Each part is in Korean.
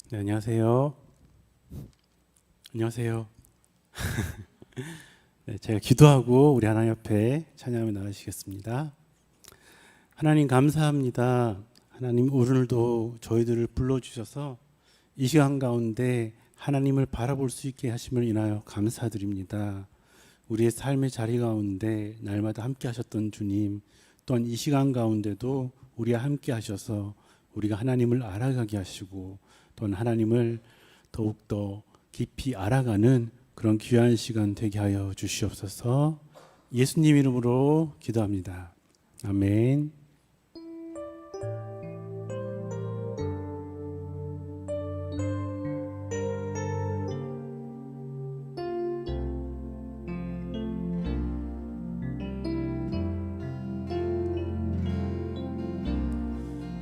네, 안녕하세요. 안녕하세요. 네, 제가 기도하고 우리 하나님 앞에 찬양하며 나가시겠습니다. 하나님 감사합니다. 하나님 오늘도 저희들을 불러주셔서 이 시간 가운데 하나님을 바라볼 수 있게 하심을 인하여 감사드립니다. 우리의 삶의 자리 가운데 날마다 함께 하셨던 주님, 또한 이 시간 가운데도 우리와 함께 하셔서 우리가 하나님을 알아가게 하시고 또한 하나님을 더욱더 깊이 알아가는 그런 귀한 시간 되게 하여 주시옵소서. 예수님 이름으로 기도합니다. 아멘.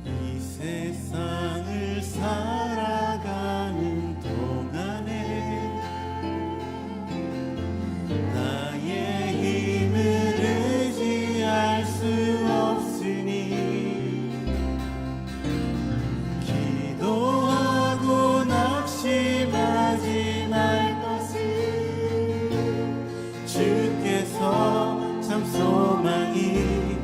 이 세상을 살아가는 동안에 나의 힘을 의지할 수 없으니 기도하고 낙심하지 말 것을 주께서 참 소망이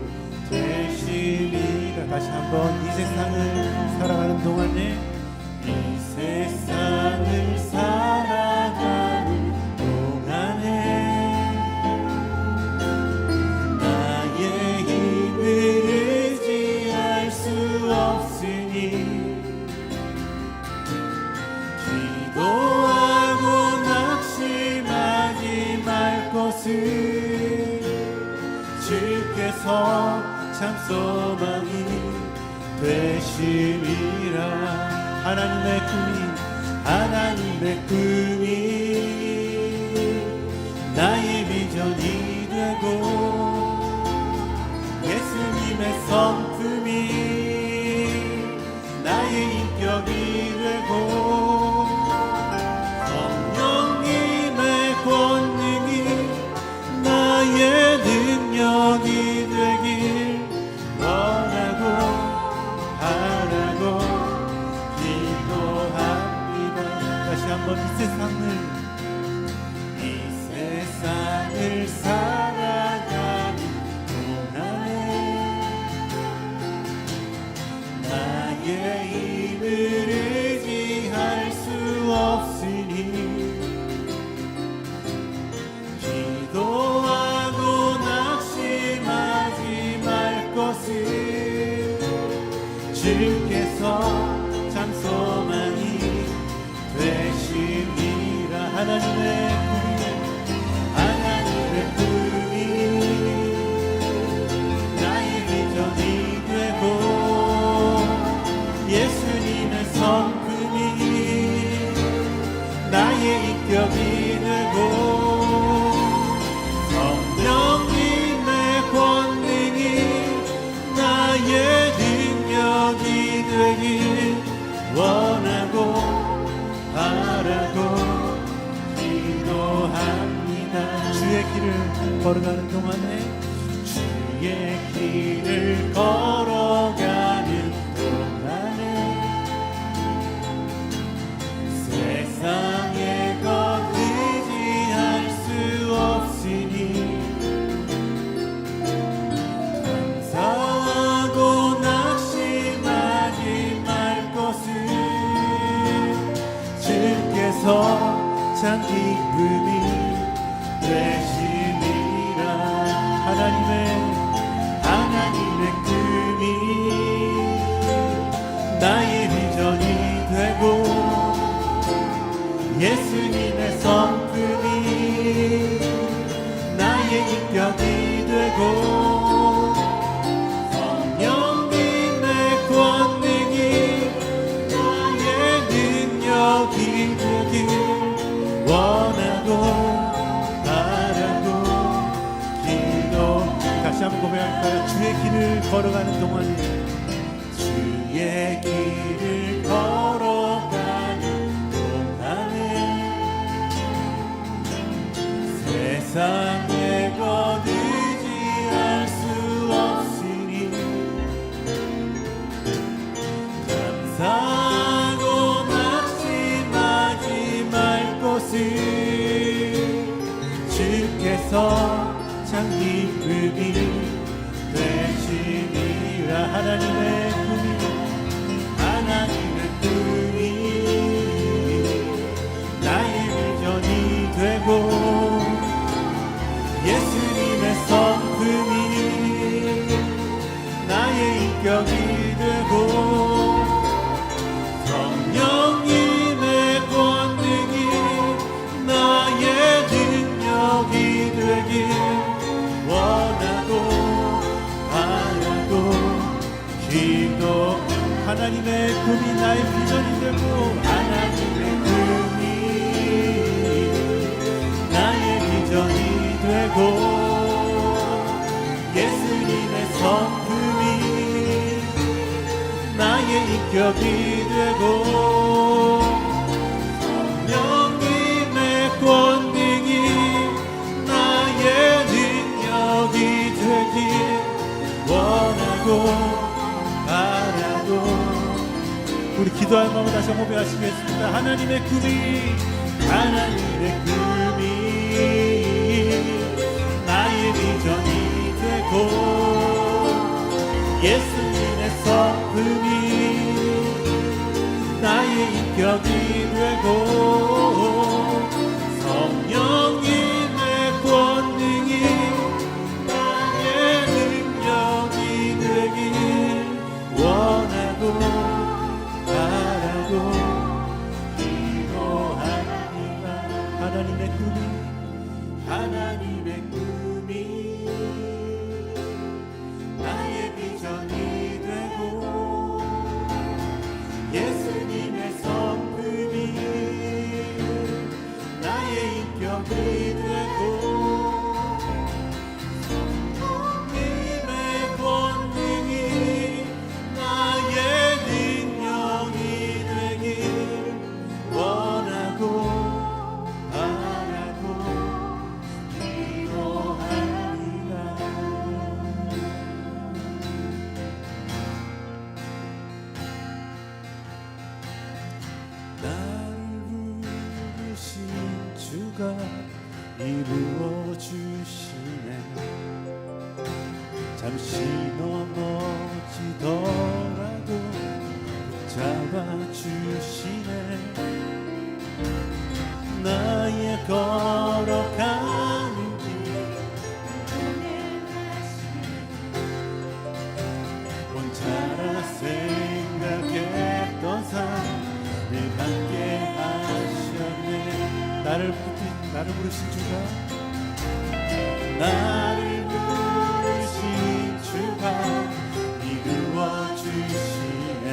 되시리라. 다시 한번 이 세상을 살아가는 동안에 이 세상을 살아가는 동안에 나의 힘을 의지할 수 없으니 기도하고 낙심하지 말 것을 주께서 참 소망이 되시리라. 하나님의 꿈이 나의 비전이 되고 예수님의 성품이 나의 인격이 되고 성령님의 권능이 나의 능력이 되길 원하고 바라고 기도합니다. 다시 한번 이 세상을 살아가는 동안에 나의 힘을 의지할 수 없으니 기도하고 낙심하지 말 것을 주께서 참 소망이 되시리라. 하나님의 꿈이 나의 비전이 되고 예수님의 성품이 나의 인격이 되고 성령님의 권능이 나의 능력이 되길 원하고 바라고 기도합니다. 주의 길을 걸어가는 동안에 주의 길을 걸어가는 동안에 세상에 것 의지할 수 없으니 감사하고 낙심하지 말 것을 주께서 참 기쁨이 되시리라. 하나님의 꿈이 나의 비전이 되고 예수님의 성품이 나의 인격이 되고 성령님의 권능이 나의 능력이 되길 원하고 바라고 기도. 다시 한번 고백할까요? 주의 길을 걸어가는 동안에 주의 길을 걸어가는 동안에 세상의 것 의지할 수 없으니 감사하고 낙심 기쁨이 되시리라. 하나님의 꿈이 나의 비전이 되고 예수님의 성품이 나의 인격이 되고 성령님의 권능이 나의 능력이 되길 원하고 바라고 기도. 하나님의 꿈이 나의 비전이 되고 하나님의 꿈이 나의 비전이 되고 예수님의 성품이 나의 인격이 되고 성령님의 권능이 나의 능력이 되길 원하고 바라고. 우리 기도할 마음을 다시 한번 고백하시겠습니다. 하나님의 꿈이 나의 비전이 되고 예수님의 성품이 나의 인격이 되고 성령님의 권능이 나의 능력이 되길 원하고 바라고 기도합니다. 하나님의 꿈이 나의 비전이 되고 예수님의 성품이 나의 인격이 되고 성령님의 권능이 나의 능력이 되길 원하고 바라고 기도합니다. 나를 부르신 주가 이루어 주시네. 잠시 넘어지더라도 붙잡아 주시네. 나의 걸어가는 길 혼자라 생각했던 삶을 함께 하셨네. 나를 부르신 주가 이루어 주시네.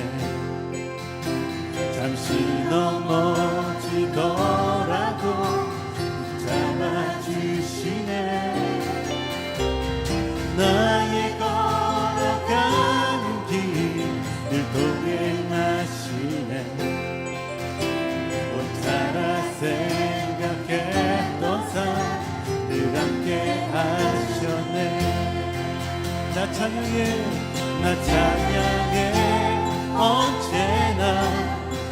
잠시 넘어지더라도 잡아주시네. 나의 걸어가는 길을 동행하시네. 혼자라 생각했던 삶을 함께 하셨네. 나 찬양해 언제나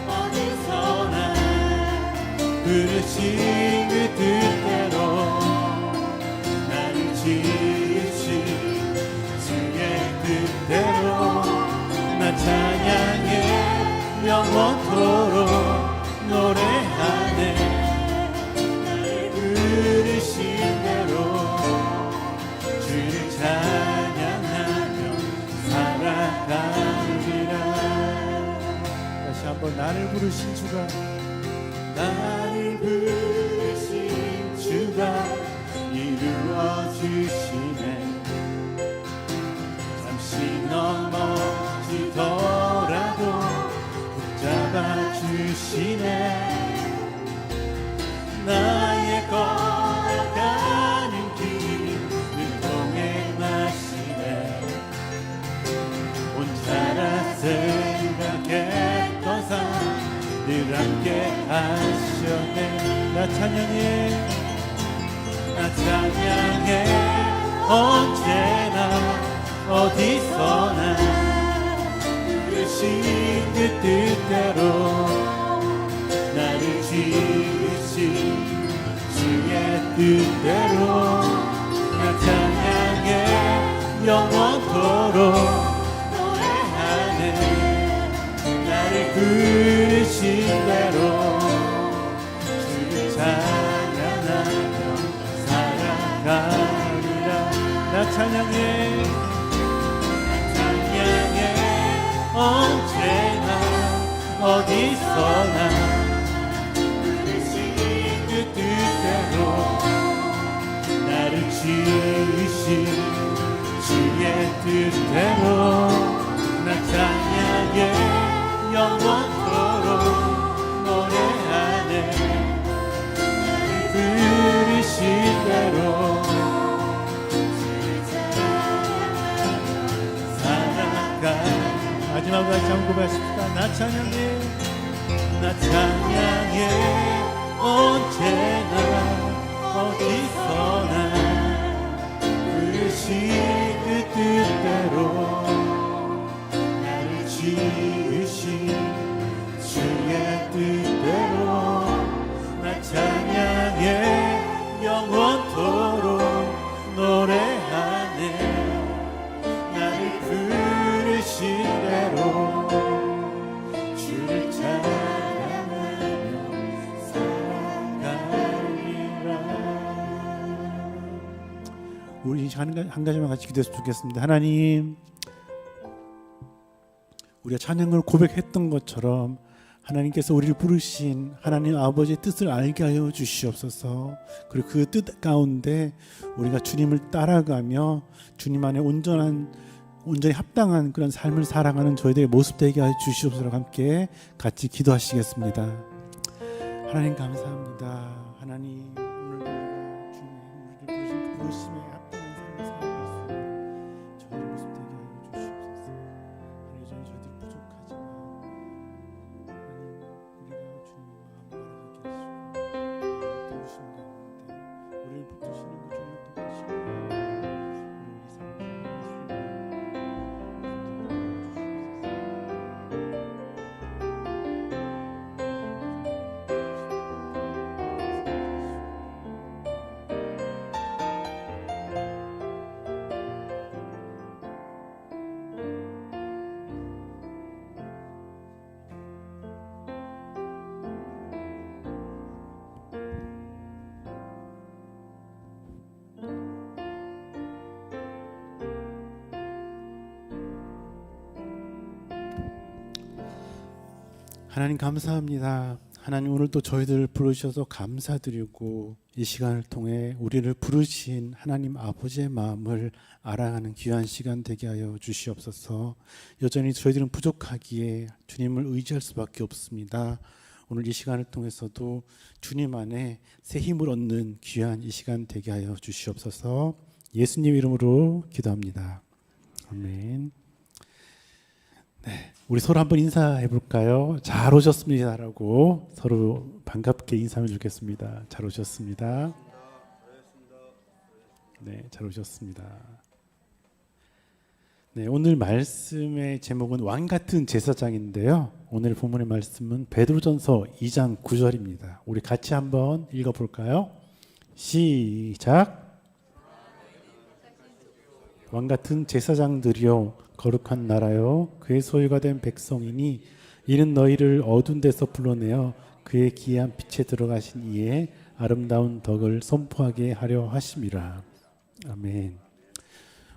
어디서나 부르신 그 뜻대로 나를 지으신 주의 뜻대로 나 찬양해 영원토록 노래하네. 나를 부르신 대로 주를 찬양하며 살아가리라. 다시 한번 나를 부르신 주가 이루어 주시네. 잠시 넘어지더라도 붙잡아 주시네. 나의 걸어가는 길을 동행하시네. 혼자라 생각했던 삶을 함께 하셨네. 나 찬양해 언제나 어디서나 부르신 그 뜻대로 나를 지으신 주의 뜻대로 나 찬양해 부르신 대로 주를 찬양하며 살아가리라. 나 찬양해 언제나 어디서나 부르신 그 뜻대로 나를 지으신 주의 뜻대로 나 찬양해 영원토록 노래하네. 부르신 대로 살아가. 마지막으로 다시 한번 고백하십시다. 나 찬양해 나 찬양해 언제나 어디서나 부르신 그 뜻대로 나를 지으신 주의 뜻대로 나 찬양해 영원토록 노래하네. 나를 부르신 대로 주를 찬양하며 살아가리라. 우리 한 가지만 같이 기도했으면 좋겠습니다. 하나님, 우리가 찬양을 고백했던 것처럼 하나님께서 우리를 부르신 하나님 아버지의 뜻을 알게 하여 주시옵소서. 그리고 그 뜻 가운데 우리가 주님을 따라가며 주님 안에 온전히 합당한 그런 삶을 살아가는 저희들의 모습 되게 하여 주시옵소서. 함께 같이 기도하시겠습니다. 하나님 감사합니다. 하나님 오늘 우리가 주님의 우리를 부르신 그 부르심에 합당한 삶을 살아갈 수 있는 저희의 모습 되게 하여 주시옵소서. 하나님 저희들이 부족하지만 하나님 우리가 주님의 마음을 알아가게 하시고 부르신 가운데 우리를 붙드시는 그 주님을 붙드시고 우리 이 삶을 살아갈 수 있는 하나님 감사합니다. 하나님 오늘도 저희들을 부르셔서 감사드리고 이 시간을 통해 우리를 부르신 하나님 아버지의 마음을 알아가는 귀한 시간 되게 하여 주시옵소서. 여전히 저희들은 부족하기에 주님을 의지할 수밖에 없습니다. 오늘 이 시간을 통해서도 주님 안에 새 힘을 얻는 귀한 이 시간 되게 하여 주시옵소서. 예수님 이름으로 기도합니다. 아멘. 네, 우리 서로 한번 인사해 볼까요? 잘 오셨습니다라고 서로 반갑게 인사하면 좋겠습니다. 잘 오셨습니다. 네, 잘 오셨습니다. 네, 오늘 말씀의 제목은 왕 같은 제사장인데요. 오늘 본문의 말씀은 베드로전서 2장 9절입니다. 우리 같이 한번 읽어 볼까요? 시작. 왕 같은 제사장들이요 거룩한 나라요 그의 소유가 된 백성이니 이는 너희를 어두운 데서 불러내어 그의 기이한 빛에 들어가신 이의 아름다운 덕을 선포하게 하려 하심이라. 아멘.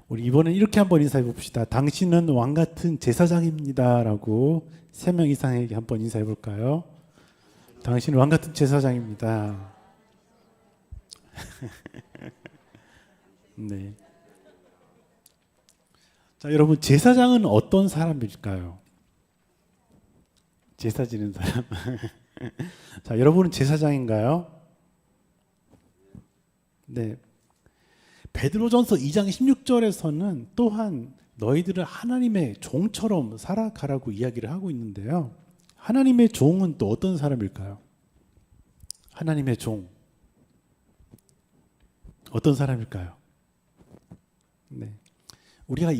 우리 이번엔 이렇게 한번 인사해 봅시다. 당신은 왕 같은 제사장입니다 라고 3명 이상에게 한번 인사해 볼까요? 당신은 왕 같은 제사장입니다. 네. 자, 여러분 제사장은 어떤 사람일까요? 제사 지는 사람. 자, 여러분은 제사장인가요? 네. 베드로전서 2장 16절에서는 또한 너희들을 하나님의 종처럼 살아가라고 이야기를 하고 있는데요. 하나님의 종은 또 어떤 사람일까요? 하나님의 종. 어떤 사람일까요? 네. 우리가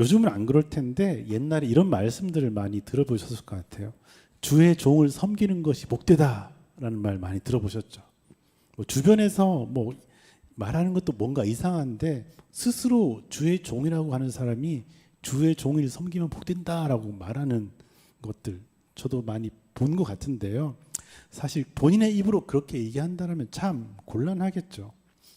요즘은 안 그럴 텐데 옛날에 이런 말씀들을 많이 들어보셨을 것 같아요. 주의 종을 섬기는 것이 복되다라는 말 많이 들어보셨죠. 주변에서 말하는 것도 뭔가 이상한데 스스로 주의 종이라고 하는 사람이 주의 종을 섬기면 복된다라고 말하는 것들 저도 많이 본 것 같은데요. 사실 본인의 입으로 그렇게 얘기한다면 참 곤란하겠죠.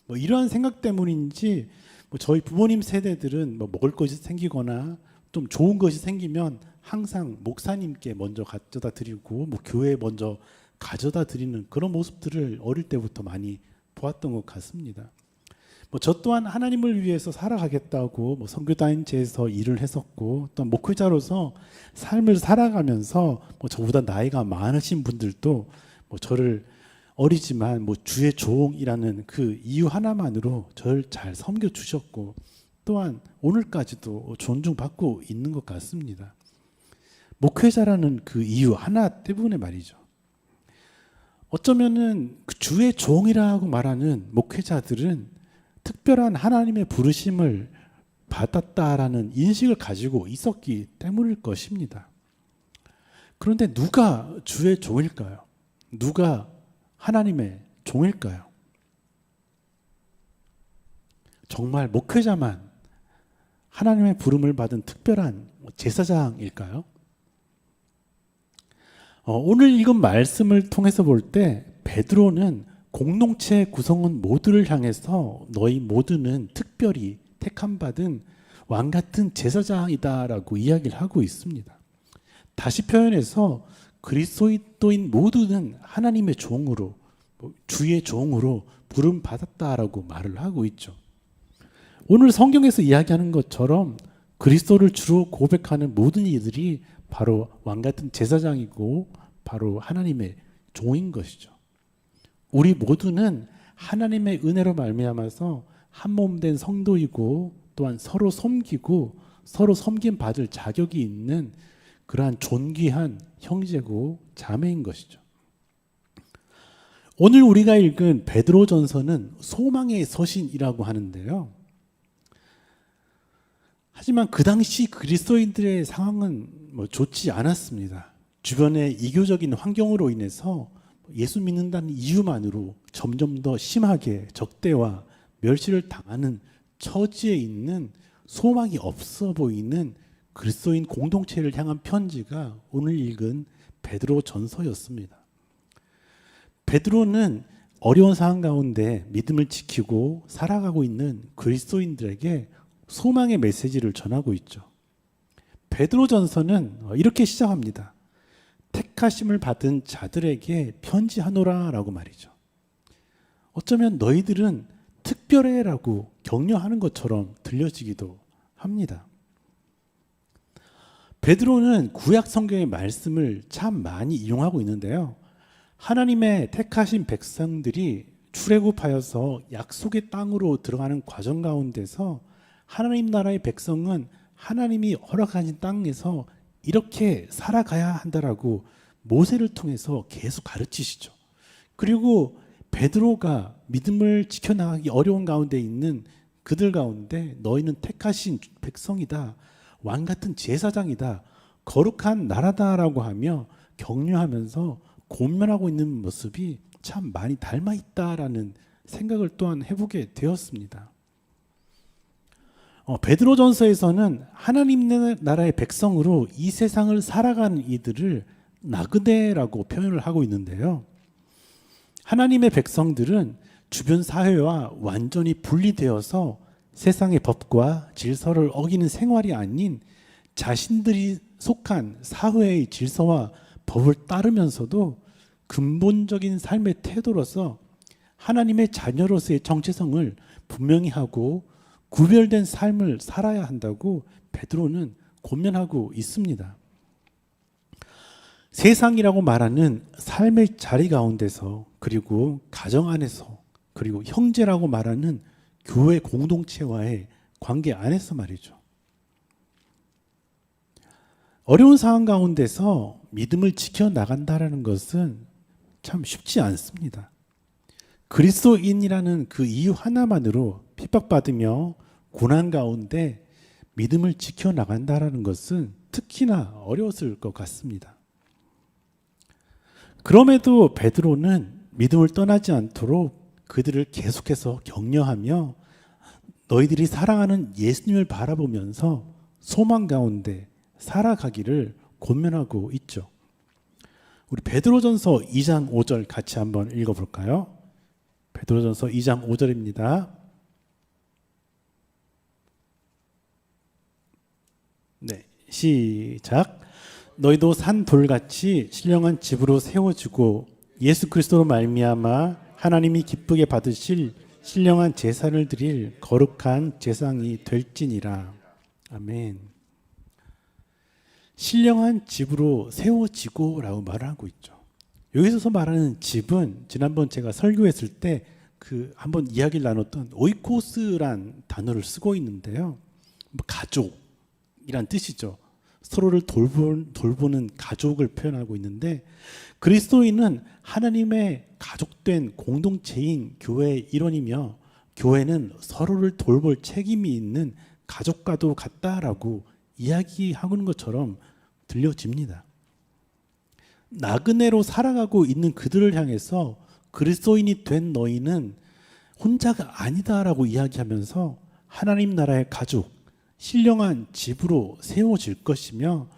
뭐 이러한 생각 때문인지 뭐 저희 부모님 세대들은 뭐 먹을 것이 생기거나 좀 좋은 것이 생기면 항상 목사님께 먼저 가져다 드리고 뭐 교회에 먼저 가져다 드리는 그런 모습들을 어릴 때부터 많이 보았던 것 같습니다. 뭐 저 또한 하나님을 위해서 살아가겠다고 뭐 선교단체에서 일을 했었고 또 목회자로서 삶을 살아가면서 뭐 저보다 나이가 많으신 분들도 뭐 저를 어리지만 뭐 주의 종이라는 그 이유 하나만으로 저를 잘 섬겨 주셨고 또한 오늘까지도 존중받고 있는 것 같습니다. 목회자라는 그 이유 하나 때문에 말이죠. 어쩌면은 그 주의 종이라고 말하는 목회자들은 특별한 하나님의 부르심을 받았다라는 인식을 가지고 있었기 때문일 것입니다. 그런데 누가 주의 종일까요? 누가 하나님의 종일까요? 정말 목회자만 하나님의 부름을 받은 특별한 제사장일까요? 오늘 읽은 말씀을 통해서 볼 때 베드로는 공동체 구성원 모두를 향해서 너희 모두는 특별히 택함 받은 왕 같은 제사장이다라고 이야기를 하고 있습니다. 다시 표현해서 그리스도인 모두는 하나님의 종으로 주의 종으로 부름 받았다라고 말을 하고 있죠. 오늘 성경에서 이야기하는 것처럼 그리스도를 주로 고백하는 모든 이들이 바로 왕 같은 제사장이고 바로 하나님의 종인 것이죠. 우리 모두는 하나님의 은혜로 말미암아서 한 몸 된 성도이고 또한 서로 섬기고 서로 섬김 받을 자격이 있는 그러한 존귀한 형제고 자매인 것이죠. 오늘 우리가 읽은 베드로전서는 소망의 서신이라고 하는데요. 하지만 그 당시 그리스도인들의 상황은 좋지 않았습니다. 주변의 이교적인 환경으로 인해서 예수 믿는다는 이유만으로 점점 더 심하게 적대와 멸시를 당하는 처지에 있는 소망이 없어 보이는 그리스도인 공동체를 향한 편지가 오늘 읽은 베드로 전서였습니다. 베드로는 어려운 상황 가운데 믿음을 지키고 살아가고 있는 그리스도인들에게 소망의 메시지를 전하고 있죠. 베드로 전서는 이렇게 시작합니다. 택하심을 받은 자들에게 편지하노라라고 말이죠. 어쩌면 너희들은 특별해라고 격려하는 것처럼 들려지기도 합니다. 베드로는 구약 성경의 말씀을 참 많이 이용하고 있는데요. 하나님의 택하신 백성들이 출애굽하여서 약속의 땅으로 들어가는 과정 가운데서 하나님 나라의 백성은 하나님이 허락하신 땅에서 이렇게 살아가야 한다라고 모세를 통해서 계속 가르치시죠. 그리고 베드로가 믿음을 지켜나가기 어려운 가운데 있는 그들 가운데 너희는 택하신 백성이다. 왕 같은 제사장이다. 거룩한 나라다라고 하며 격려하면서 권면하고 있는 모습이 참 많이 닮아 있다라는 생각을 또한 해보게 되었습니다. 베드로전서에서는 하나님 나라의 백성으로 이 세상을 살아가는 이들을 나그네라고 표현을 하고 있는데요. 하나님의 백성들은 주변 사회와 완전히 분리되어서 세상의 법과 질서를 어기는 생활이 아닌 자신들이 속한 사회의 질서와 법을 따르면서도 근본적인 삶의 태도로서 하나님의 자녀로서의 정체성을 분명히 하고 구별된 삶을 살아야 한다고 베드로는 권면하고 있습니다. 세상이라고 말하는 삶의 자리 가운데서 그리고 가정 안에서 그리고 형제라고 말하는 교회 공동체와의 관계 안에서 말이죠. 어려운 상황 가운데서 믿음을 지켜나간다는 것은 참 쉽지 않습니다. 그리스도인이라는 그 이유 하나만으로 핍박받으며 고난 가운데 믿음을 지켜나간다는 것은 특히나 어려웠을 것 같습니다. 그럼에도 베드로는 믿음을 떠나지 않도록 그들을 계속해서 격려하며 너희들이 사랑하는 예수님을 바라보면서 소망 가운데 살아가기를 권면하고 있죠. 우리 베드로전서 2장 5절 같이 한번 읽어볼까요? 베드로전서 2장 5절입니다. 네, 시작. 너희도 산 돌같이 신령한 집으로 세워지고 예수 그리스도로 말미암아 하나님이 기쁘게 받으실 신령한 제사를 드릴 거룩한 제사장이 될지니라. 아멘. 신령한 집으로 세워지고라고 말하고 있죠. 여기서 말하는 집은 지난번 제가 설교했을 때 그 한번 이야기를 나눴던 오이코스란 단어를 쓰고 있는데요. 가족이란 뜻이죠. 서로를 돌보는 가족을 표현하고 있는데 그리스도인은 하나님의 가족된 공동체인 교회의 일원이며 교회는 서로를 돌볼 책임이 있는 가족과도 같다라고 이야기하는 것처럼 들려집니다. 나그네로 살아가고 있는 그들을 향해서 그리스도인이 된 너희는 혼자가 아니다라고 이야기하면서 하나님 나라의 가족, 신령한 집으로 세워질 것이며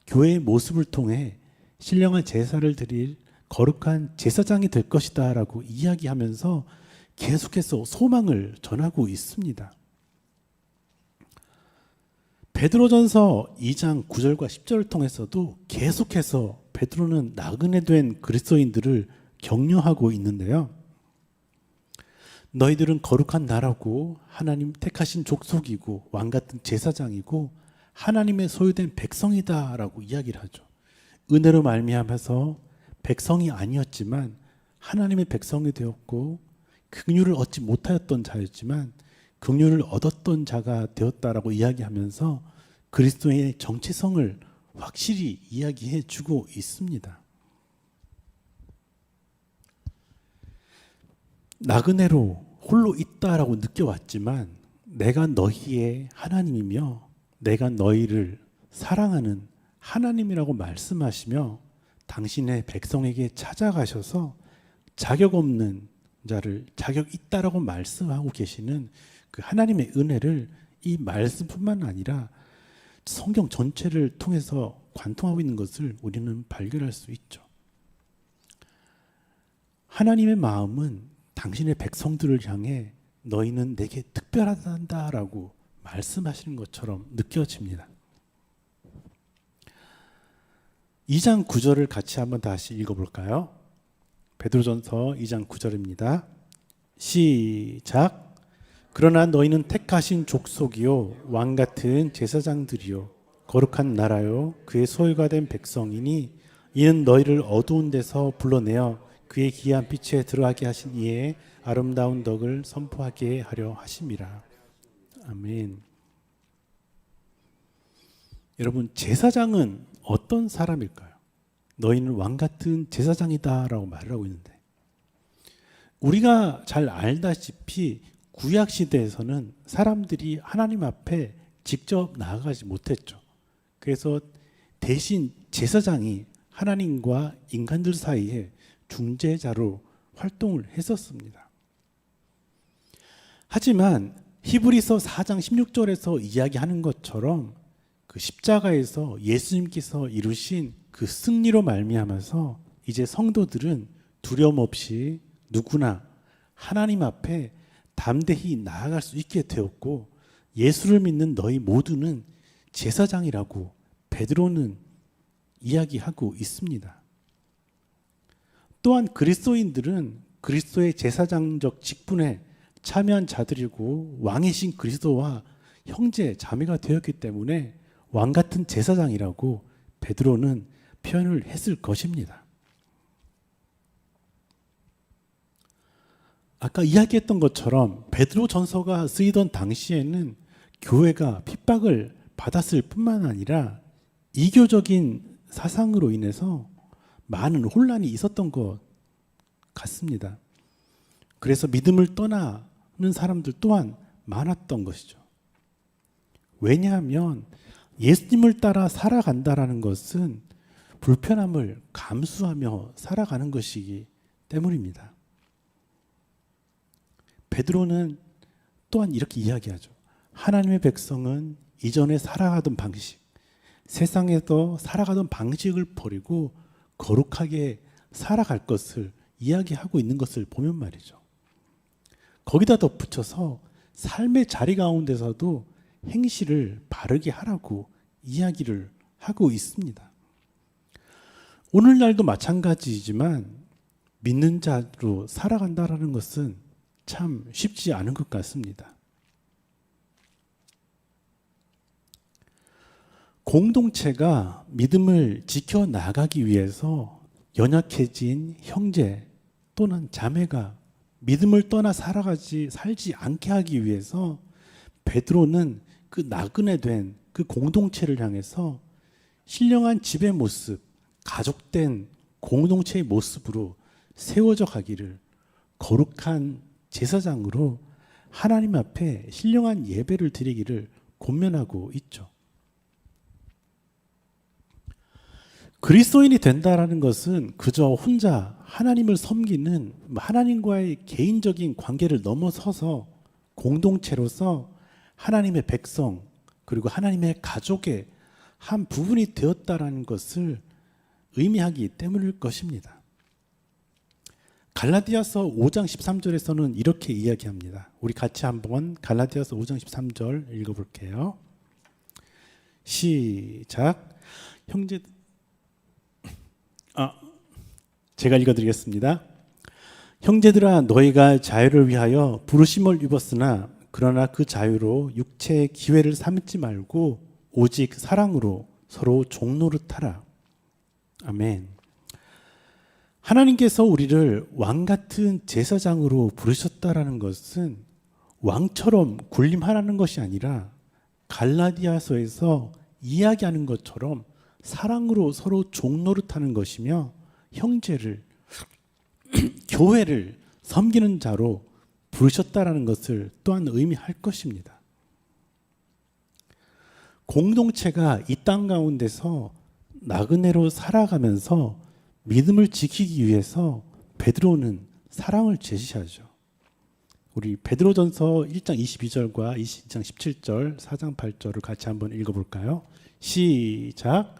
교회의 모습을 통해 신령한 제사를 드릴 거룩한 제사장이 될 것이다 라고 이야기하면서 계속해서 소망을 전하고 있습니다. 베드로전서 2장 9절과 10절을 통해서도 계속해서 베드로는 나그네 된 그리스도인들을 격려하고 있는데요. 너희들은 거룩한 나라고 하나님 택하신 족속이고 왕같은 제사장이고 하나님의 소유된 백성이다 라고 이야기를 하죠. 은혜로 말미암아서 백성이 아니었지만 하나님의 백성이 되었고 긍휼을 얻지 못하였던 자였지만 긍휼을 얻었던 자가 되었다라고 이야기하면서 그리스도의 정체성을 확실히 이야기해 주고 있습니다. 나그네로 홀로 있다라고 느껴왔지만 내가 너희의 하나님이며 내가 너희를 사랑하는 하나님이라고 말씀하시며 당신의 백성에게 찾아가셔서 자격 없는 자를 자격 있다라고 말씀하고 계시는 그 하나님의 은혜를 이 말씀뿐만 아니라 성경 전체를 통해서 관통하고 있는 것을 우리는 발견할 수 있죠. 하나님의 마음은 당신의 백성들을 향해 너희는 내게 특별하다라고 말씀하시는 것처럼 느껴집니다. 2장 9절을 같이 한번 다시 읽어볼까요? 베드로전서 2장 9절입니다. 시작. 그러나 너희는 택하신 족속이요 왕같은 제사장들이요 거룩한 나라요 그의 소유가 된 백성이니 이는 너희를 어두운 데서 불러내어 그의 기이한 빛에 들어가게 하신 이의 아름다운 덕을 선포하게 하려 하심이라. 아멘. 여러분, 제사장은 어떤 사람일까요? 너희는 왕같은 제사장이다라고 말을 하고 있는데 우리가 잘 알다시피 구약 시대에서는 사람들이 하나님 앞에 직접 나아가지 못했죠. 그래서 대신 제사장이 하나님과 인간들 사이에 중재자로 활동을 했었습니다. 하지만 히브리서 4장 16절에서 이야기하는 것처럼 그 십자가에서 예수님께서 이루신 그 승리로 말미암아서 이제 성도들은 두려움 없이 누구나 하나님 앞에 담대히 나아갈 수 있게 되었고 예수를 믿는 너희 모두는 제사장이라고 베드로는 이야기하고 있습니다. 또한 그리스도인들은 그리스도의 제사장적 직분에 참여한 자들이고 왕이신 그리스도와 형제 자매가 되었기 때문에 왕같은 제사장이라고 베드로는 표현을 했을 것입니다. 아까 이야기했던 것처럼 베드로 전서가 쓰이던 당시에는 교회가 핍박을 받았을 뿐만 아니라 이교적인 사상으로 인해서 많은 혼란이 있었던 것 같습니다. 그래서 믿음을 떠나는 사람들 또한 많았던 것이죠. 왜냐하면 예수님을 따라 살아간다라는 것은 불편함을 감수하며 살아가는 것이기 때문입니다. 베드로는 또한 이렇게 이야기하죠. 하나님의 백성은 이전에 살아가던 방식, 세상에서 살아가던 방식을 버리고 거룩하게 살아갈 것을 이야기하고 있는 것을 보면 말이죠. 거기다 덧붙여서 삶의 자리 가운데서도 행실을 바르게 하라고 이야기를 하고 있습니다. 오늘날도 마찬가지이지만 믿는 자로 살아간다라는 것은 참 쉽지 않은 것 같습니다. 공동체가 믿음을 지켜나가기 위해서 연약해진 형제 또는 자매가 믿음을 떠나 살지 않게 하기 위해서 베드로는 그 나그네 된 그 공동체를 향해서 신령한 집의 모습, 가족된 공동체의 모습으로 세워져 가기를 거룩한 제사장으로 하나님 앞에 신령한 예배를 드리기를 권면하고 있죠. 그리스도인이 된다라는 것은 그저 혼자 하나님을 섬기는 하나님과의 개인적인 관계를 넘어서서 공동체로서 하나님의 백성 그리고 하나님의 가족의 한 부분이 되었다라는 것을 의미하기 때문일 것입니다. 갈라디아서 5장 13절에서는 이렇게 이야기합니다. 우리 같이 한번 갈라디아서 5장 13절 읽어볼게요. 시작. 제가 읽어드리겠습니다. 형제들아, 너희가 자유를 위하여 부르심을 입었으나 그러나 그 자유로 육체의 기회를 삼지 말고 오직 사랑으로 서로 종노릇하라. 아멘. 하나님께서 우리를 왕같은 제사장으로 부르셨다라는 것은 왕처럼 군림하라는 것이 아니라 갈라디아서에서 이야기하는 것처럼 사랑으로 서로 종노릇하는 것이며 형제를 교회를 섬기는 자로 부르셨다라는 것을 또한 의미할 것입니다. 공동체가 이 땅 가운데서 나그네로 살아가면서 믿음을 지키기 위해서 베드로는 사랑을 제시하죠. 우리 베드로전서 1장 22절과 2장 17절, 4장 8절을 같이 한번 읽어볼까요? 시작.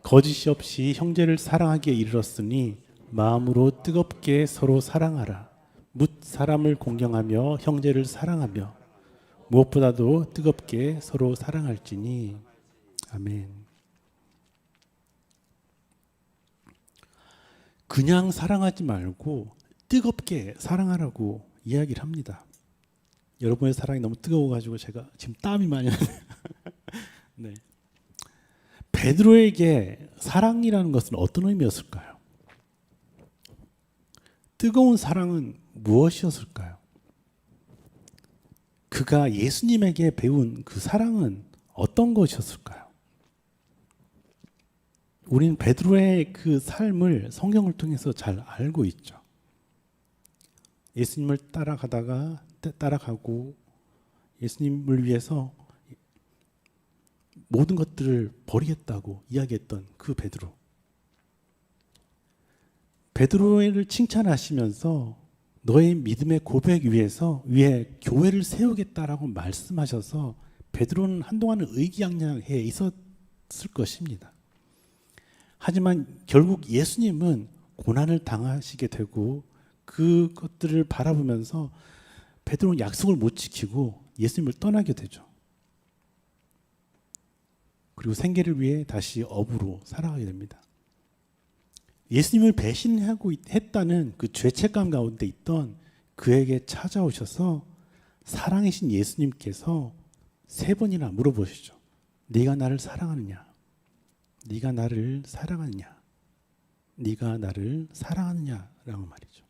거짓이 없이 형제를 사랑하기에 이르렀으니 마음으로 뜨겁게 서로 사랑하라. 뭇 사람을 공경하며 형제를 사랑하며 무엇보다도 뜨겁게 서로 사랑할지니. 아멘. 그냥 사랑하지 말고 뜨겁게 사랑하라고 이야기를 합니다. 여러분의 사랑이 너무 뜨거워가지고 제가 지금 땀이 많이 나네요. 네. 베드로에게 사랑이라는 것은 어떤 의미였을까요? 뜨거운 사랑은 무엇이었을까요? 그가 예수님에게 배운 그 사랑은 어떤 것이었을까요? 우리는 베드로의 그 삶을 성경을 통해서 잘 알고 있죠. 예수님을 따라가고 예수님을 위해서 모든 것들을 버리겠다고 이야기했던 그 베드로. 베드로를 칭찬하시면서 너의 믿음의 고백 위에 교회를 세우겠다라고 말씀하셔서 베드로는 한동안은 의기양양해 있었을 것입니다. 하지만 결국 예수님은 고난을 당하시게 되고 그것들을 바라보면서 베드로는 약속을 못 지키고 예수님을 떠나게 되죠. 그리고 생계를 위해 다시 업으로 살아가게 됩니다. 예수님을 배신하고 했다는 그 죄책감 가운데 있던 그에게 찾아오셔서 사랑이신 예수님께서 3번이나 물어보시죠. 네가 나를 사랑하느냐? 네가 나를 사랑하느냐? 네가 나를 사랑하느냐라고 말이죠.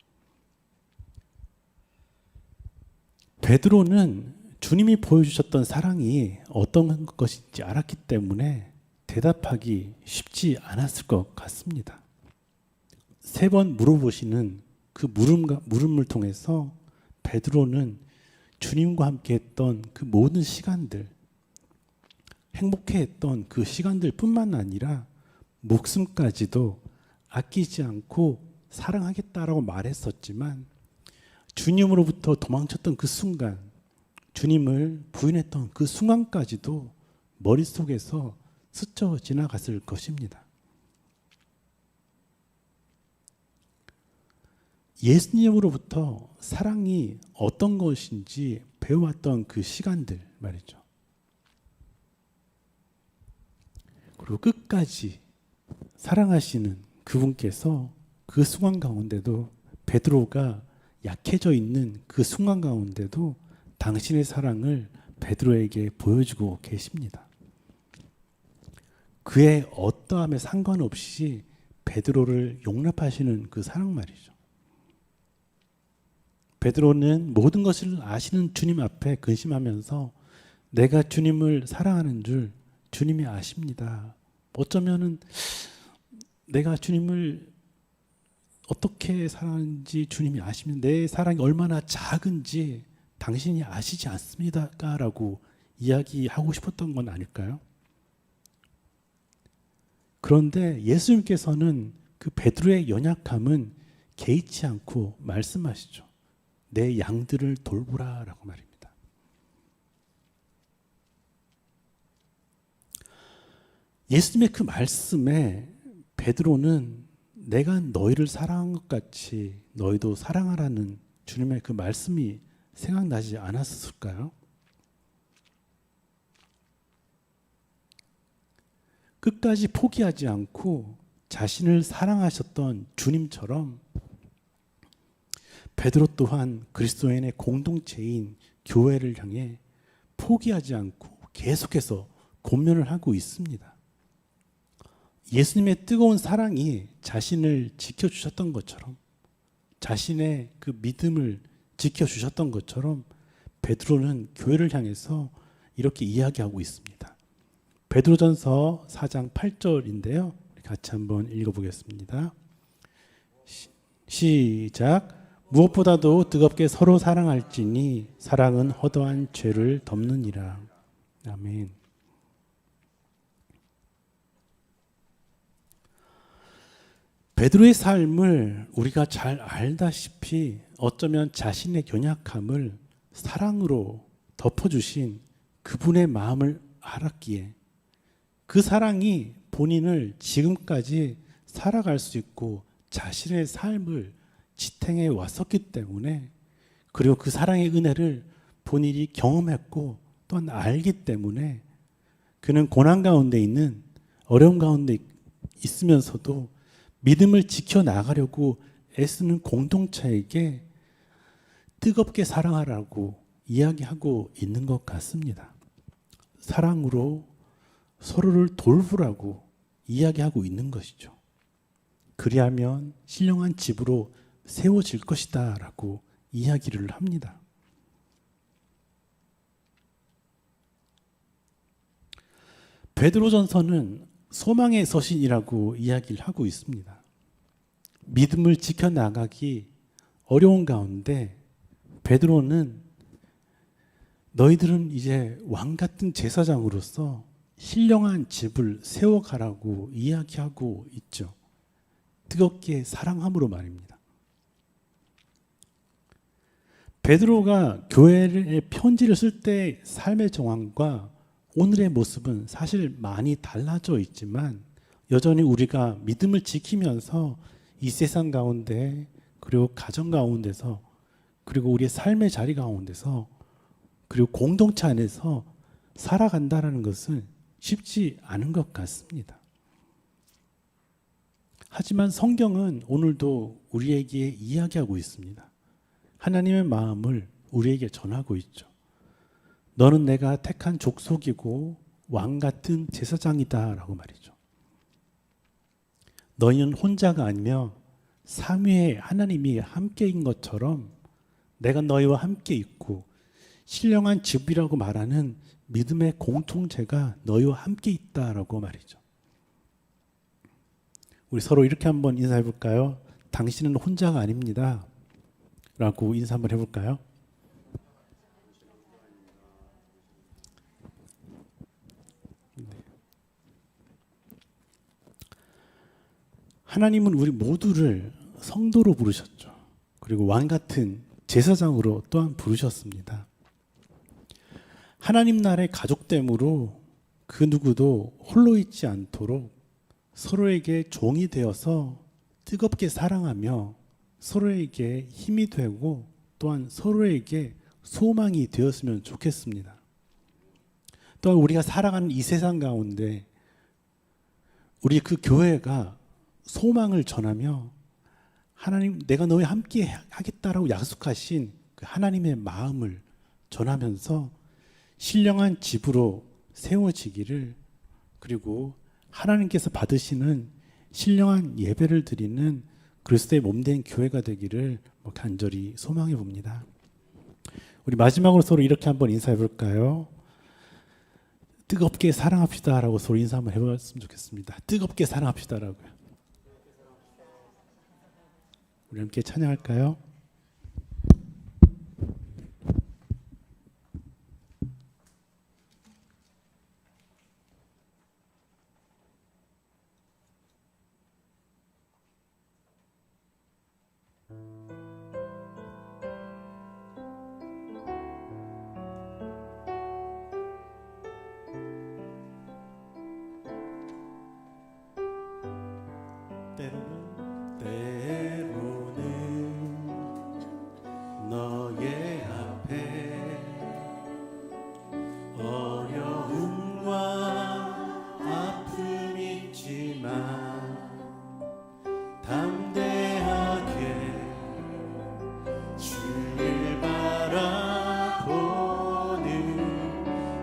베드로는 주님이 보여주셨던 사랑이 어떤 것인지 알았기 때문에 대답하기 쉽지 않았을 것 같습니다. 3번 물어보시는 그 물음을 통해서 베드로는 주님과 함께 했던 그 모든 시간들, 행복해했던 그 시간들 뿐만 아니라 목숨까지도 아끼지 않고 사랑하겠다라고 말했었지만 주님으로부터 도망쳤던 그 순간, 주님을 부인했던 그 순간까지도 머릿속에서 스쳐 지나갔을 것입니다. 예수님으로부터 사랑이 어떤 것인지 배워왔던 그 시간들 말이죠. 그리고 끝까지 사랑하시는 그분께서 그 순간 가운데도 베드로가 약해져 있는 그 순간 가운데도 당신의 사랑을 베드로에게 보여주고 계십니다. 그의 어떠함에 상관없이 베드로를 용납하시는 그 사랑 말이죠. 베드로는 모든 것을 아시는 주님 앞에 근심하면서 내가 주님을 사랑하는 줄 주님이 아십니다. 어쩌면은 내가 주님을 어떻게 사랑하는지 주님이 아시면 내 사랑이 얼마나 작은지 당신이 아시지 않습니까? 라고 이야기하고 싶었던 건 아닐까요? 그런데 예수님께서는 그 베드로의 연약함은 개의치 않고 말씀하시죠. 내 양들을 돌보라 라고 말입니다. 예수님의 그 말씀에 베드로는 내가 너희를 사랑한 것 같이 너희도 사랑하라는 주님의 그 말씀이 생각나지 않았을까요? 끝까지 포기하지 않고 자신을 사랑하셨던 주님처럼 베드로 또한 그리스도인의 공동체인 교회를 향해 포기하지 않고 계속해서 권면을 하고 있습니다. 예수님의 뜨거운 사랑이 자신을 지켜주셨던 것처럼 자신의 그 믿음을 지켜주셨던 것처럼 베드로는 교회를 향해서 이렇게 이야기하고 있습니다. 베드로전서 4장 8절인데요. 같이 한번 읽어보겠습니다. 시작. 무엇보다도 뜨겁게 서로 사랑할지니 사랑은 허다한 죄를 덮느니라. 아멘. 베드로의 삶을 우리가 잘 알다시피 어쩌면 자신의 연약함을 사랑으로 덮어주신 그분의 마음을 알았기에 그 사랑이 본인을 지금까지 살아갈 수 있고 자신의 삶을 지탱해 왔었기 때문에 그리고 그 사랑의 은혜를 본인이 경험했고 또한 알기 때문에 그는 고난 가운데 있는 어려움 가운데 있으면서도 믿음을 지켜나가려고 애쓰는 공동체에게 뜨겁게 사랑하라고 이야기하고 있는 것 같습니다. 사랑으로 서로를 돌보라고 이야기하고 있는 것이죠. 그리하면 신령한 집으로 세워질 것이다 라고 이야기를 합니다. 베드로전서는 소망의 서신이라고 이야기를 하고 있습니다. 믿음을 지켜나가기 어려운 가운데 베드로는 너희들은 이제 왕 같은 제사장으로서 신령한 집을 세워가라고 이야기하고 있죠. 뜨겁게 사랑함으로 말입니다. 베드로가 교회의 편지를 쓸 때 삶의 정황과 오늘의 모습은 사실 많이 달라져 있지만 여전히 우리가 믿음을 지키면서 이 세상 가운데 그리고 가정 가운데서 그리고 우리의 삶의 자리 가운데서 그리고 공동체 안에서 살아간다는 것은 쉽지 않은 것 같습니다. 하지만 성경은 오늘도 우리에게 이야기하고 있습니다. 하나님의 마음을 우리에게 전하고 있죠. 너는 내가 택한 족속이고 왕 같은 제사장이다 라고 말이죠. 너희는 혼자가 아니며 삼위의 하나님이 함께인 것처럼 내가 너희와 함께 있고 신령한 집이라고 말하는 믿음의 공통체가 너희와 함께 있다라고 말이죠. 우리 서로 이렇게 한번 인사해 볼까요? 당신은 혼자가 아닙니다 라고 인사 한번 해볼까요? 하나님은 우리 모두를 성도로 부르셨죠. 그리고 왕 같은 제사장으로 또한 부르셨습니다. 하나님 나라의 가족됨으로 그 누구도 홀로 있지 않도록 서로에게 종이 되어서 뜨겁게 사랑하며 서로에게 힘이 되고 또한 서로에게 소망이 되었으면 좋겠습니다. 또한 우리가 살아가는 이 세상 가운데 우리 그 교회가 소망을 전하며 하나님 내가 너와 함께 하겠다라고 약속하신 그 하나님의 마음을 전하면서 신령한 집으로 세워지기를, 그리고 하나님께서 받으시는 신령한 예배를 드리는 그리스도의 몸된 교회가 되기를 간절히 소망해 봅니다. 우리 마지막으로 서로 이렇게 한번 인사해 볼까요? 뜨겁게 사랑합시다라고 서로 인사 한번 해봤으면 좋겠습니다. 뜨겁게 사랑합시다라고요. 우리 함께 찬양할까요? 때로는 너의 앞에 어려움과 아픔이 있지만 담대하게 주를 바라보는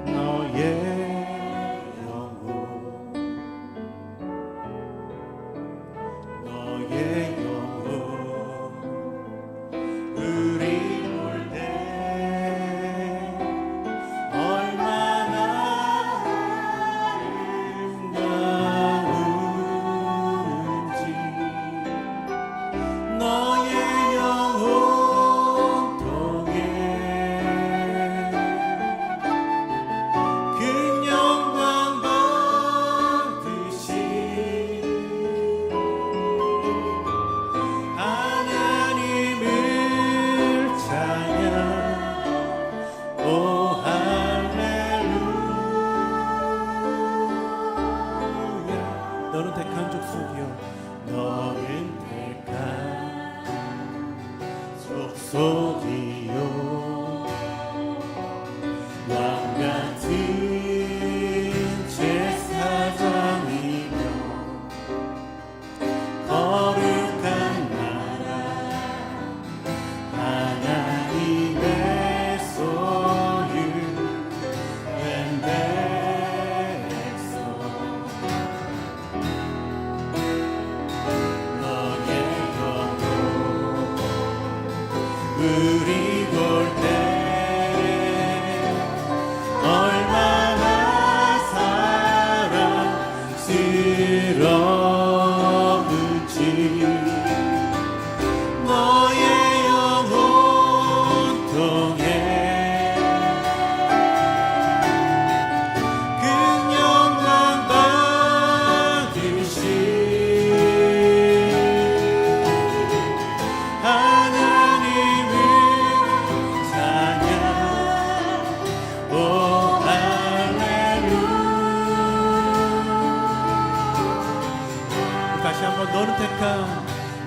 너의 너는 택한 족속이요, 너는 택한 족속이요, 왕같은 제사장이며 거룩한 나라 하나님의 소유 된 백성, 우리 볼 때 얼마나 사랑스러운지 너의 영혼 통해 그 영광 받으신 다시 한번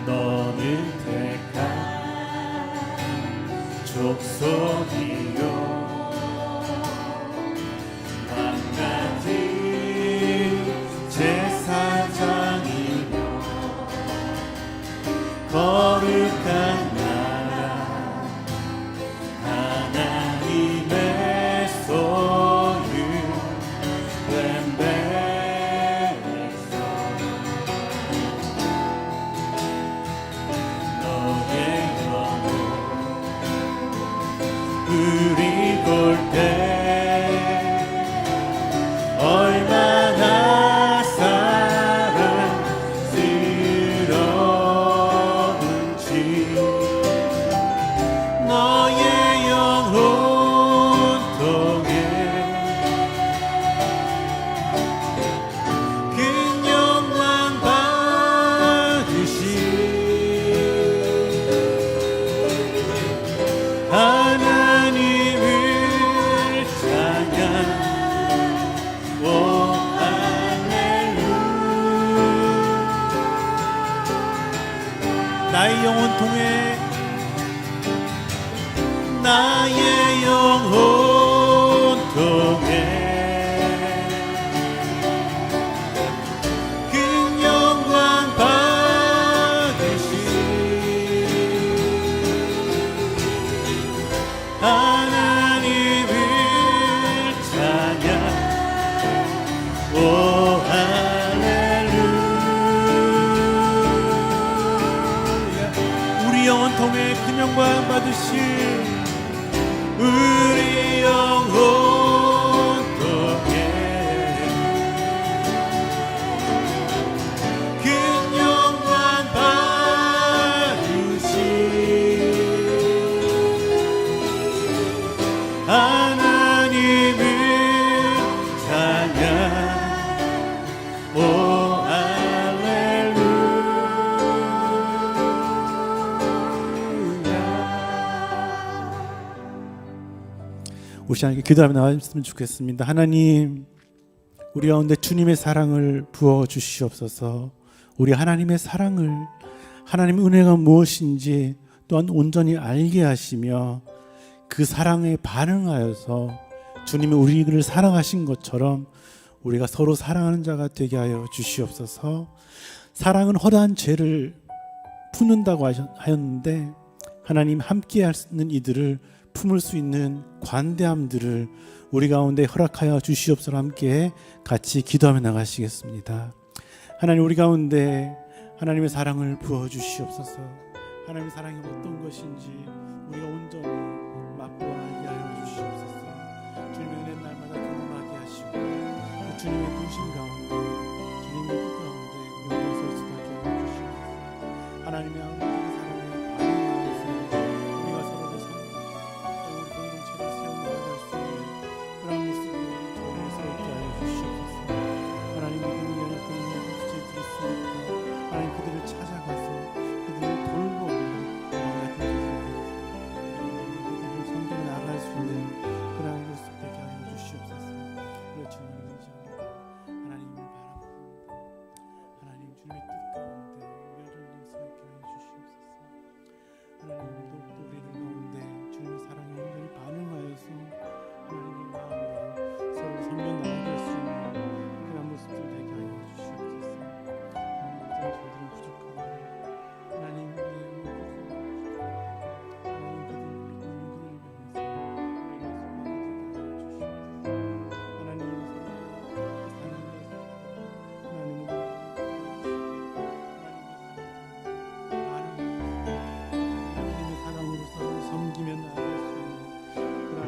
너는 택한 족속이요, 왕같은 제사장이며 거룩한 나라 하나님의 소유 된 백성, 우리 볼 때 얼마나 사랑스러운지 나의 영혼 통해 나의 영혼 통해 그 영광 받으신 하나님을 찬양 오 할렐루야 우리 영혼 통해 그 영광 받으신 우리 영혼 통해 그 영광 받으신 하나님을 찬양 오 우리 하나님께 기도하며 나왔으면 좋겠습니다. 하나님, 우리 가운데 주님의 사랑을 부어 주시옵소서. 우리 하나님의 사랑을, 하나님의 은혜가 무엇인지 또한 온전히 알게 하시며 그 사랑에 반응하여서 주님이 우리를 사랑하신 것처럼 우리가 서로 사랑하는 자가 되게 하여 주시옵소서. 사랑은 허다한 죄를 푸는다고 하였는데 하나님 함께 하는 이들을 품을 수 있는 관대함들을 우리 가운데 허락하여 주시옵소서. 함께 같이 기도하며 나가시겠습니다. 하나님, 우리 가운데 하나님의 사랑을 부어 주시옵소서. 하나님의 사랑이 어떤 것인지 우리가 온전히 맛보아 알게 하여 주시옵소서. 주님의 은혜 날마다 경험하게 하시고 그 주님의 부신 가운데 주님의 뜻 가운데 우리가 설 수 있게 하여 주시옵소서. 하나님의 아버지의 사랑에 반응하여서 우리가 서로를 섬기고 우리 공동체를 세워나갈 수 있는 그런 모습으로 저희를 서 있게 하여 주시옵소서. 하나님 믿음을 연합하는 부채 드릴 수 있고 하나님 그들을 찾아가서 그들을 돌보고 그들을 섬겨 나갈 수 있는 그런 모습 되게 하여 주시옵소서. 그렇죠. 하나님을 바라보고 하나님 주님의 뜻 가운데 우리를 서 있게 하여 주시옵소서. 하나님 더욱더 우리들 가운데 주님의 사랑에 온전히 반응하여서 하나님의 마음으로 서로 섬겨 나아갈 수 있는 그런 모습들 되게 하여 주시옵소서. 하나님 저희들은 부족하고 하나님 우리의 하나님 그들을 위해서 하나님 하나님의 사랑으로 서로 섬기며 나아갈 수 있는 그런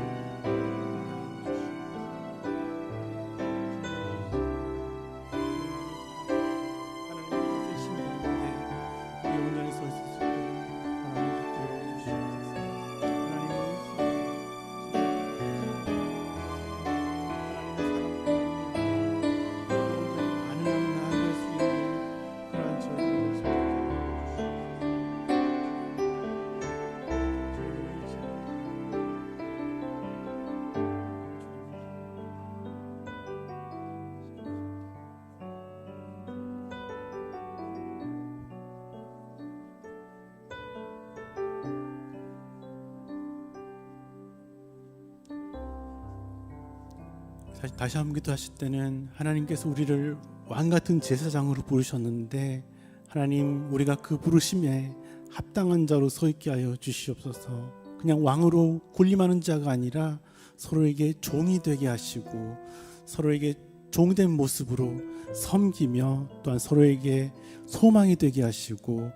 하나님의 뜻을 가운데 우리 온전히 서 있을 수 있도록 하나님 붙들어 주시옵소서. 하나님의 반응하며 나아갈 수 있는 그러한 저희들의 모습 다시 한번 기도하실 때는 하나님께서 우리를 왕같은 제사장으로 부르셨는데 하나님 우리가 그 부르심에 합당한 자로 서 있게 하여 주시옵소서. 그냥 왕으로 군림하는 자가 아니라 서로에게 종이 되게 하시고 서로에게 종된 모습으로 섬기며 또한 서로에게 소망이 되게 하시고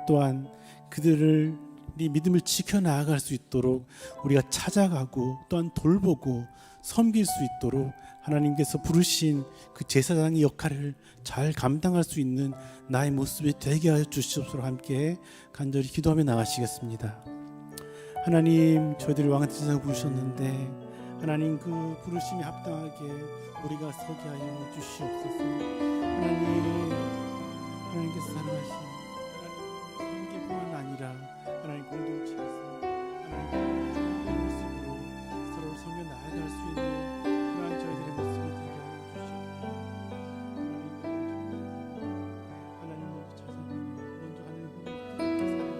또한 그들을 믿음을 지켜나갈 수 있도록 우리가 찾아가고 또한 돌보고 섬길 수 있도록 하나님께서 부르신 그 제사장의 역할을 잘 감당할 수 있는 나의 모습이 되게 하여 주시옵소서. 함께 간절히 기도하며 나가시겠습니다. 하나님, 저희들이 왕같은 제사장을 부르셨는데 하나님 그 부르심에 합당하게 우리가 서게 하여 주시옵소서. 하나님께서 사랑하신 섬기뿐만 아니라 하나님 공동체에서 하나님 모습으로 서로를 섬겨 나아갈 수 있는 그러한 저희들의 모습이 되게 하여 주시옵소서. 하나님을 찾아가며 먼저 하나님을 뜨겁게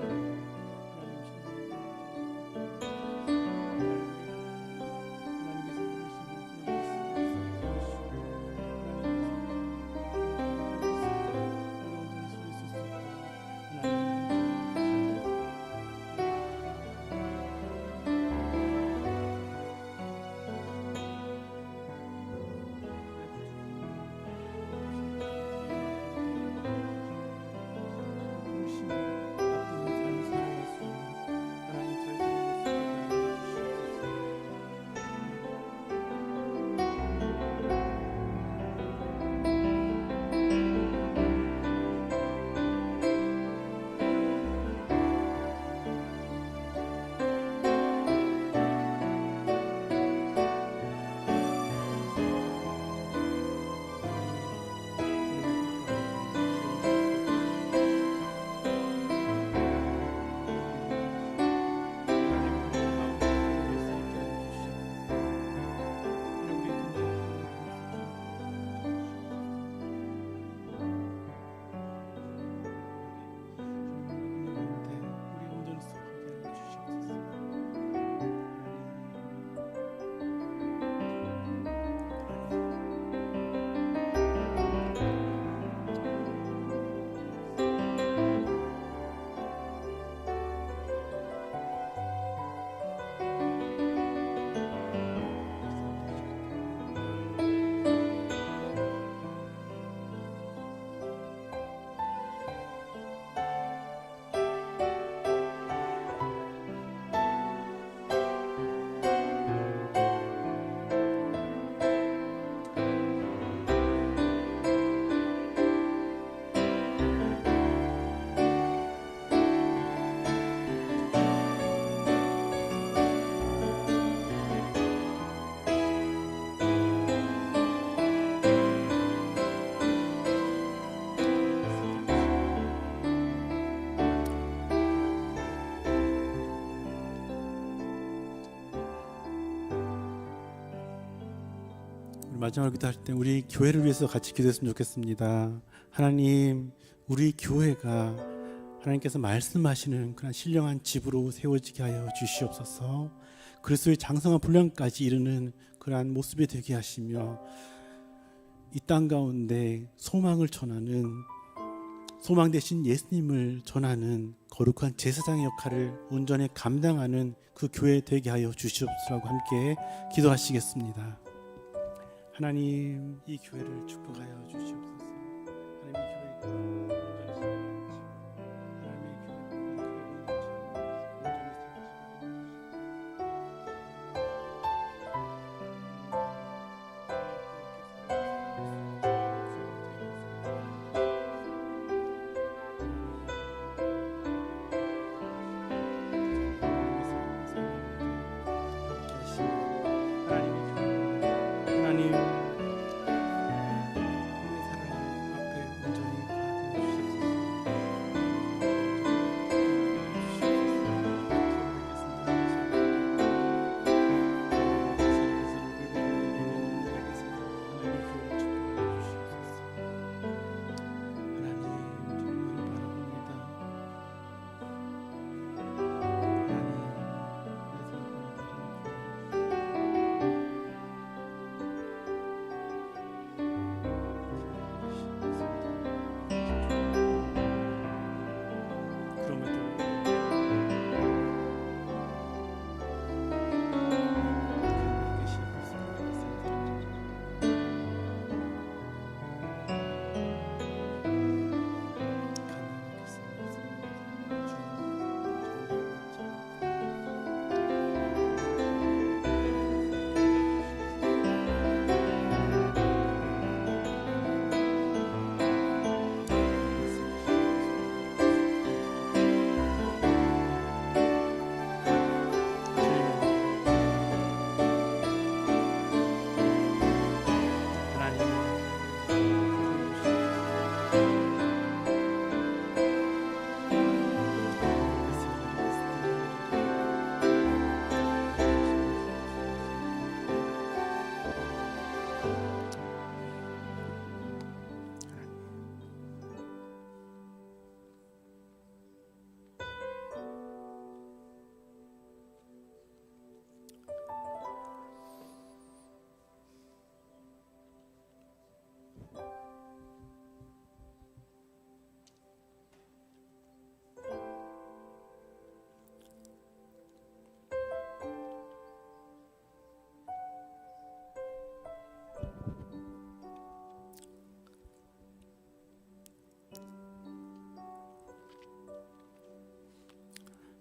마지막으로 기도할 때 우리 교회를 위해서 같이 기도했으면 좋겠습니다. 하나님, 우리 교회가 하나님께서 말씀하시는 그런 신령한 집으로 세워지게 하여 주시옵소서. 그리스도의 장성한 분량까지 이르는 그러한 모습이 되게 하시며 이 땅 가운데 소망을 전하는, 소망 대신 예수님을 전하는 거룩한 제사장의 역할을 온전히 감당하는 그 교회 되게 하여 주시옵소서라고 함께 기도하시겠습니다. 하나님, 이 교회를 축복하여 주시옵소서. 하나님, 이 교회가 온전히 하나님의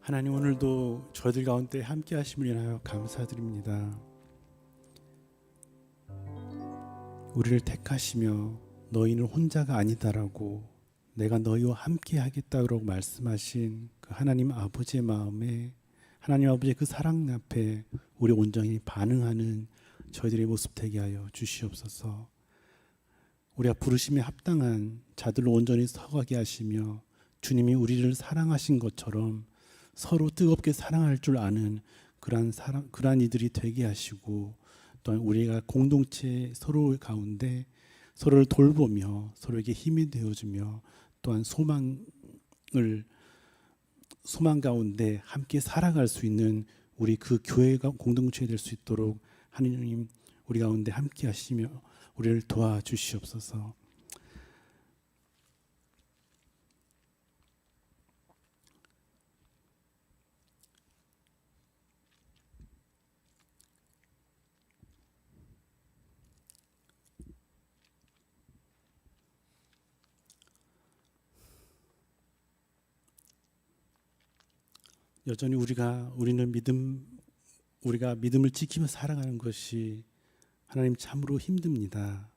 하나님, 오늘도 저희들 가운데 함께 하심을 인하여 감사드립니다. 우리를 택하시며 너희는 혼자가 아니다라고, 내가 너희와 함께 하겠다고 말씀하신 그 하나님 아버지의 마음에, 하나님 아버지의 그 사랑 앞에 우리 온전히 반응하는 저희들의 모습 되게 하여 주시옵소서. 우리가 부르심에 합당한 자들로 온전히 서가게 하시며, 주님이 우리를 사랑하신 것처럼 서로 뜨겁게 사랑할 줄 아는 그러한 이들이 되게 하시고, 또한 우리가 공동체 서로 가운데 서로를 돌보며 서로에게 힘이 되어주며, 또한 소망 가운데 함께 살아갈 수 있는 우리 그 교회가 공동체가 될 수 있도록 하나님, 우리 가운데 함께 하시며 우리를 도와주시옵소서. 여전히 우리가 믿음을 지키며 살아가는 것이 하나님 참으로 힘듭니다.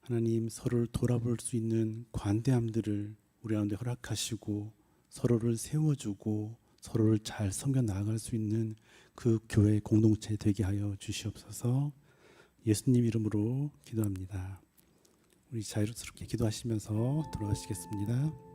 하나님, 서로를 돌아볼 수 있는 관대함들을 우리 가운데 허락하시고 서로를 세워주고 서로를 잘 섬겨 나아갈 수 있는 그 교회 공동체 되게 하여 주시옵소서. 예수님 이름으로 기도합니다. 우리 자유롭게 기도하시면서 돌아가시겠습니다.